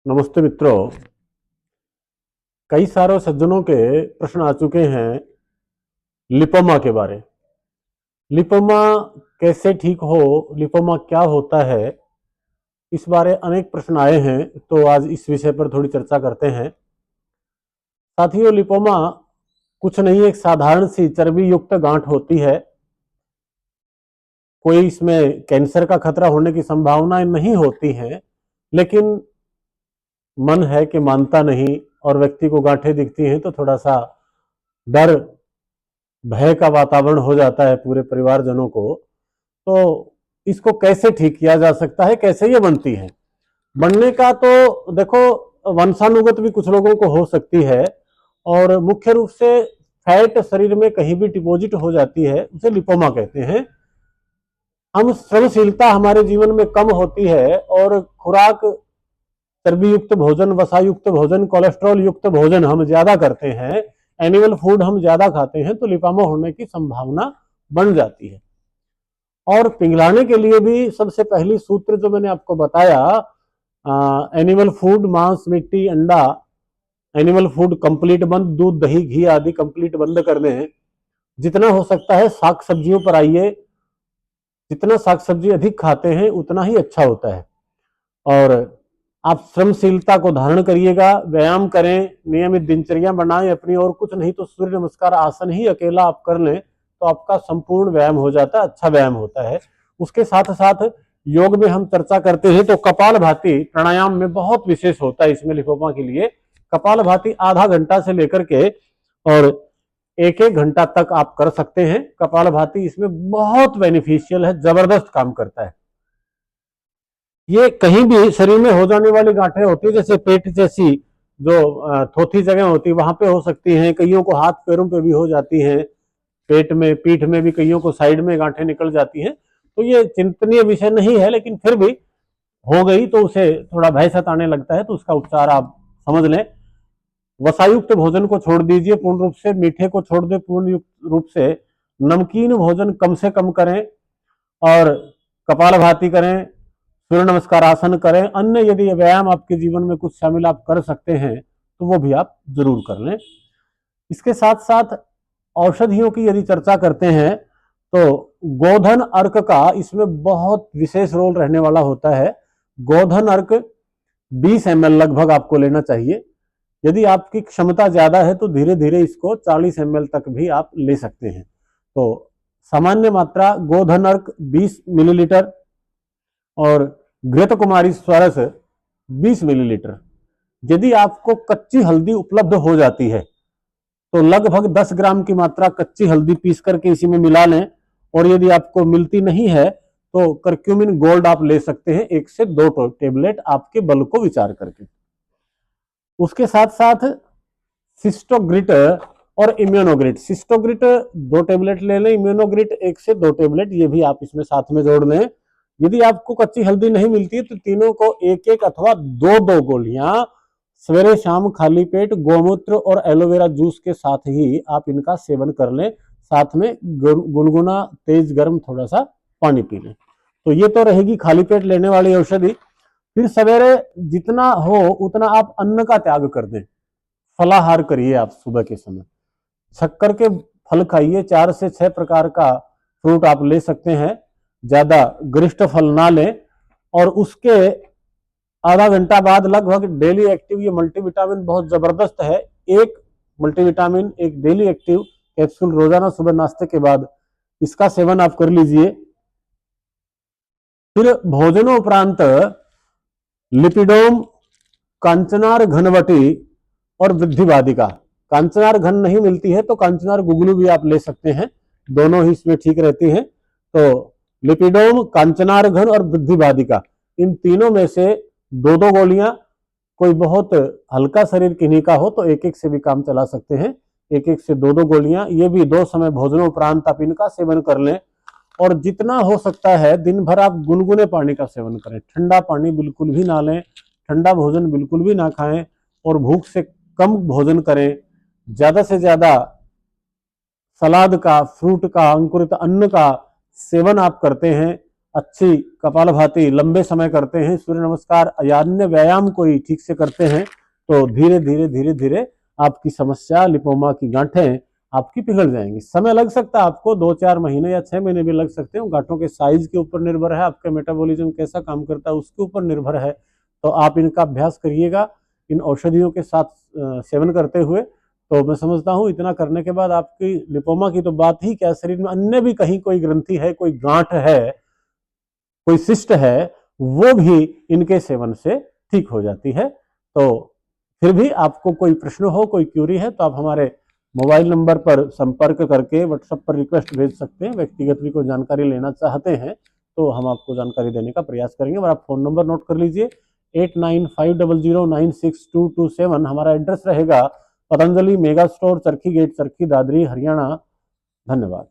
नमस्ते मित्रों। कई सारे सज्जनों के प्रश्न आ चुके हैं लिपोमा के बारे। लिपोमा कैसे ठीक हो, लिपोमा क्या होता है, इस बारे अनेक प्रश्न आए हैं। तो आज इस विषय पर थोड़ी चर्चा करते हैं। साथियों, लिपोमा कुछ नहीं, एक साधारण सी चर्बी युक्त गांठ होती है। कोई इसमें कैंसर का खतरा होने की संभावनाएं नहीं होती हैं, लेकिन मन है कि मानता नहीं, और व्यक्ति को गांठें दिखती हैं तो थोड़ा सा डर, भय का वातावरण हो जाता है पूरे परिवारजनों को। तो इसको कैसे ठीक किया जा सकता है, कैसे ये बनती है? बनने का तो देखो, वंशानुगत भी कुछ लोगों को हो सकती है, और मुख्य रूप से फैट शरीर में कहीं भी डिपॉजिट हो जाती है, उसे लिपोमा कहते हैं। हम श्रमशीलता हमारे जीवन में कम होती है, और खुराक चर्बी युक्त भोजन, वसा युक्त भोजन, कोलेस्ट्रॉल युक्त भोजन हम ज्यादा करते हैं, एनिमल फूड हम ज्यादा खाते हैं, तो लिपोमा होने की संभावना बन जाती है। और पिघलाने के लिए भी सबसे पहली सूत्र जो मैंने आपको बताया, एनिमल फूड, मांस, मिट्टी, अंडा, एनिमल फूड कंप्लीट बंद, दूध, दही, घी आदि कंप्लीट बंद कर दें। जितना हो सकता है साग सब्जियों पर आइए। जितना साग सब्जी अधिक खाते हैं उतना ही अच्छा होता है। और आप श्रमशीलता को धारण करिएगा, व्यायाम करें, नियमित दिनचर्या बनाएं अपनी, और कुछ नहीं तो सूर्य नमस्कार आसन ही अकेला आप कर लें तो आपका संपूर्ण व्यायाम हो जाता है, अच्छा व्यायाम होता है। उसके साथ साथ योग में हम चर्चा करते हैं तो कपाल भाती प्राणायाम में बहुत विशेष होता है इसमें लिपोमा के लिए। कपाल भाती आधा घंटा से लेकर के और एक एक घंटा तक आप कर सकते हैं। कपाल भाती इसमें बहुत बेनिफिशियल है, जबरदस्त काम करता है। ये कहीं भी शरीर में हो जाने वाली गांठें होती है, जैसे पेट जैसी जो थोथी जगह होती है वहां पे हो सकती हैं, कईयों को हाथ पैरों पे भी हो जाती हैं, पेट में, पीठ में भी कईयों को साइड में गांठें निकल जाती हैं। तो ये चिंतनीय विषय नहीं है, लेकिन फिर भी हो गई तो उसे थोड़ा भय सताने लगता है, तो उसका उपचार आप समझ लें। वसायुक्त भोजन को छोड़ दीजिए पूर्ण रूप से, मीठे को छोड़ दे पूर्ण रूप से, नमकीन भोजन कम से कम करें, और कपाल भाती करें, सूर्य नमस्कार आसन करें। अन्य यदि व्यायाम आपके जीवन में कुछ शामिल आप कर सकते हैं तो वो भी आप जरूर कर लें। इसके साथ साथ औषधियों की यदि चर्चा करते हैं तो गोधन अर्क का इसमें बहुत विशेष रोल रहने वाला होता है। गोधन अर्क 20 ml लगभग आपको लेना चाहिए। यदि आपकी क्षमता ज्यादा है तो धीरे धीरे इसको 40 ml तक भी आप ले सकते हैं। तो सामान्य मात्रा गोधन अर्क 20 मिलीलीटर और घृत कुमारी स्वरस 20 मिलीलीटर। यदि आपको कच्ची हल्दी उपलब्ध हो जाती है तो लगभग 10 ग्राम की मात्रा कच्ची हल्दी पीस करके इसी में मिला लें, और यदि आपको मिलती नहीं है तो करक्यूमिन गोल्ड आप ले सकते हैं, 1 से 2 टेबलेट आपके बल को विचार करके। उसके साथ साथ सिस्टोग्रिट और इम्यूनोग्रिट, सिस्टोग्रिट 2 टेबलेट ले लें, इम्यूनोग्रिट 1 से 2 टेबलेट, ये भी आप इसमें साथ में जोड़ लें। यदि आपको कच्ची हल्दी नहीं मिलती है तो तीनों को एक एक अथवा दो दो गोलियां सवेरे शाम खाली पेट गोमूत्र और एलोवेरा जूस के साथ ही आप इनका सेवन कर लें। साथ में गुनगुना तेज गर्म थोड़ा सा पानी पी लें। तो ये तो रहेगी खाली पेट लेने वाली औषधि। फिर सवेरे जितना हो उतना आप अन्न का त्याग कर दें, फलाहार करिए आप सुबह के समय। शक्कर के फल खाइए, 4 से 6 प्रकार का फ्रूट आप ले सकते हैं, ज्यादा गरिष्ठ फल ना लें। और उसके आधा घंटा बाद लगभग डेली एक्टिव, ये मल्टीविटामिन बहुत जबरदस्त है, एक मल्टीविटामिन एक डेली एक्टिव कैप्सूल रोजाना सुबह नाश्ते के बाद इसका सेवन आप कर लीजिए। फिर भोजनोपरांत लिपिडोम, कांचनार घनवटी और वृद्धिवादिका। कांचनार घन नहीं मिलती है तो कांचनार गुगलू भी आप ले सकते हैं, दोनों ही इसमें ठीक रहती हैं। तो लिपिडोम, कांचनार घन और वृद्धिवादिका, इन तीनों में से 2-2 गोलियां, कोई बहुत हल्का शरीर किन्हीं का हो तो एक एक से भी काम चला सकते हैं, एक एक से 2-2 गोलियां, ये भी 2 समय भोजनोपरांत आप इनका सेवन कर लें। और जितना हो सकता है दिन भर आप गुनगुने पानी का सेवन करें, ठंडा पानी बिल्कुल भी ना लें, ठंडा भोजन बिल्कुल भी ना खाएं, और भूख से कम भोजन करें। ज्यादा से ज्यादा सलाद का, फ्रूट का, अंकुरित अन्न का सेवन आप करते हैं अच्छी कपालभाति लंबे समय करते हैं, सूर्य नमस्कार या अन्य व्यायाम कोई ठीक से करते हैं, तो धीरे धीरे धीरे धीरे आपकी समस्या लिपोमा की गांठें आपकी पिघल जाएंगी। समय लग सकता है आपको, 2-4 महीने या 6 महीने भी लग सकते हैं। गांठों के साइज के ऊपर निर्भर है, आपके मेटाबॉलिज्म कैसा काम करता है उसके ऊपर निर्भर है। तो आप इनका अभ्यास करिएगा इन औषधियों के साथ सेवन करते हुए। तो मैं समझता हूँ इतना करने के बाद आपकी लिपोमा की तो बात ही क्या, शरीर में अन्य भी कहीं कोई ग्रंथि है, कोई गांठ है, कोई सिस्ट है, वो भी इनके सेवन से ठीक हो जाती है। तो फिर भी आपको कोई प्रश्न हो, कोई क्यूरी है, तो आप हमारे मोबाइल नंबर पर संपर्क करके व्हाट्सएप पर रिक्वेस्ट भेज सकते हैं। व्यक्तिगत भी कोई जानकारी लेना चाहते हैं तो हम आपको जानकारी देने का प्रयास करेंगे। और आप फोन नंबर नोट कर लीजिए 8950096227। हमारा एड्रेस रहेगा पतंजलि मेगा स्टोर, चरखी गेट, चरखी दादरी, हरियाणा। धन्यवाद।